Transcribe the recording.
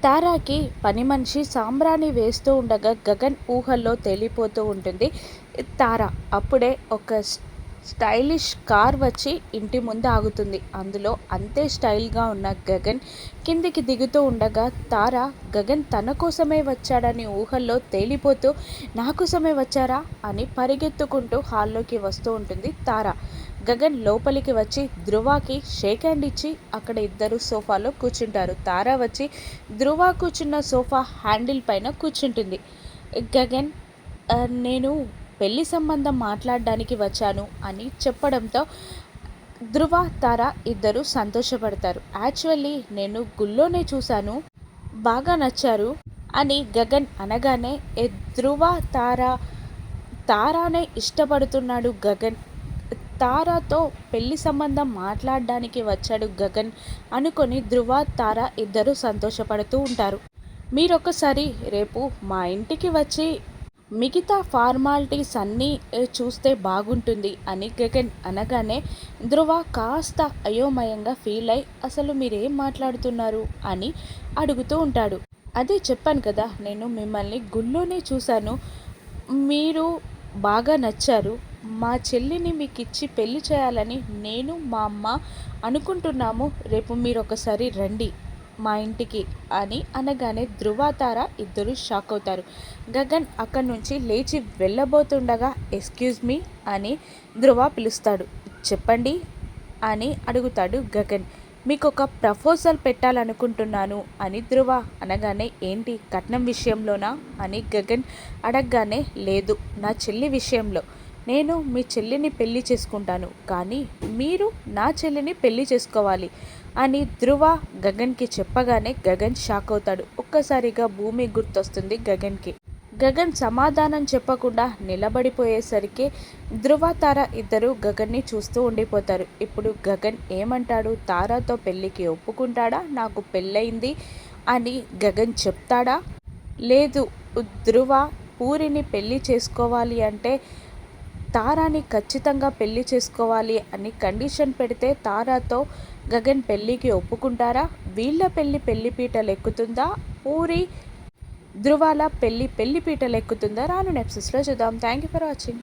తారాకి పని మనిషి సాంబ్రాణి వేస్తూ ఉండగా గగన్ ఊహల్లో తేలిపోతూ ఉంటుంది తార. అప్పుడే ఒక స్టైలిష్ కార్ వచ్చి ఇంటి ముందు ఆగుతుంది. అందులో అంతే స్టైల్గా ఉన్న గగన్ కిందికి దిగుతూ ఉండగా తార గగన్ తన కోసమే వచ్చాడని ఊహల్లో తేలిపోతూ నా కోసమే వచ్చారా అని పరిగెత్తుకుంటూ హాల్లోకి వస్తూ ఉంటుంది తార. గగన్ లోపలికి వచ్చి ధృవకి షేక్ హ్యాండ్ ఇచ్చి అక్కడ ఇద్దరు సోఫాలో కూర్చుంటారు. తార వచ్చి ధృవ కూర్చున్న సోఫా హ్యాండిల్ పైన కూర్చుంటుంది. గగన్ నేను పెళ్లి సంబంధం మాట్లాడడానికి వచ్చాను అని చెప్పడంతో ధృవ తార ఇద్దరు సంతోషపడతారు. యాక్చువల్లీ నేను గుళ్ళోనే చూశాను, బాగా నచ్చారు అని గగన్ అనగానే ధృవ తారానే ఇష్టపడుతున్నాడు గగన్, తారాతో పెళ్లి సంబంధం మాట్లాడడానికి వచ్చాడు గగన్ అనుకొని ధృవ తార ఇద్దరు సంతోషపడుతూ ఉంటారు. మీరొకసారి రేపు మా ఇంటికి వచ్చి మిగతా ఫార్మాలిటీస్ అన్నీ చూస్తే బాగుంటుంది అని గగన్ అనగానే ధృవ కాస్త అయోమయంగా ఫీల్ అయి అసలు మీరేం మాట్లాడుతున్నారు అని అడుగుతూ ఉంటాడు. అదే చెప్పాను కదా, నేను మిమ్మల్ని గుళ్ళోనే చూశాను, మీరు బాగా నచ్చారు, మా చెల్లిని మీకు ఇచ్చి పెళ్లి చేయాలని నేను మా అమ్మ అనుకుంటున్నాము, రేపు మీరు ఒకసారి రండి మా ఇంటికి అని అనగానే ధృవ తార ఇద్దరు షాక్ అవుతారు. గగన్ అక్కడి నుంచి లేచి వెళ్ళబోతుండగా ఎక్స్క్యూజ్ మీ అని ధృవ పిలుస్తాడు. చెప్పండి అని అడుగుతాడు గగన్. మీకు ఒక ప్రపోజల్ పెట్టాలనుకుంటున్నాను అని ధృవ అనగానే ఏంటి కట్నం విషయంలోనా అని గగన్ అడగగానే లేదు, నా చెల్లి విషయంలో. నేను మీ చెల్లిని పెళ్లి చేసుకుంటాను, కానీ మీరు నా చెల్లిని పెళ్లి చేసుకోవాలి అని ధృవ గగన్కి చెప్పగానే గగన్ షాక్ అవుతాడు. ఒక్కసారిగా భూమి గుర్తొస్తుంది గగన్కి. గగన్ సమాధానం చెప్పకుండా నిలబడిపోయేసరికి ధృవ తార ఇద్దరు గగన్ని చూస్తూ ఉండిపోతారు. ఇప్పుడు గగన్ ఏమంటాడు, తారాతో పెళ్ళికి ఒప్పుకుంటాడా, నాకు పెళ్ళయింది అని గగన్ చెప్తాడా, లేదు ధృవ పూరిని పెళ్లి చేసుకోవాలి అంటే తారాని ఖచ్చితంగా పెళ్లి చేసుకోవాలి అని కండిషన్ పెడితే తారాతో గగన్ పెళ్ళికి ఒప్పుకుంటారా, వీళ్ళ పెళ్లిపీటలు ఎక్కుతుందా, పూరి ధృవాల పెళ్లిపీటలు ఎక్కుతుందా, రాను ఎపిసోడ్స్లో చూద్దాం. Thank you for watching.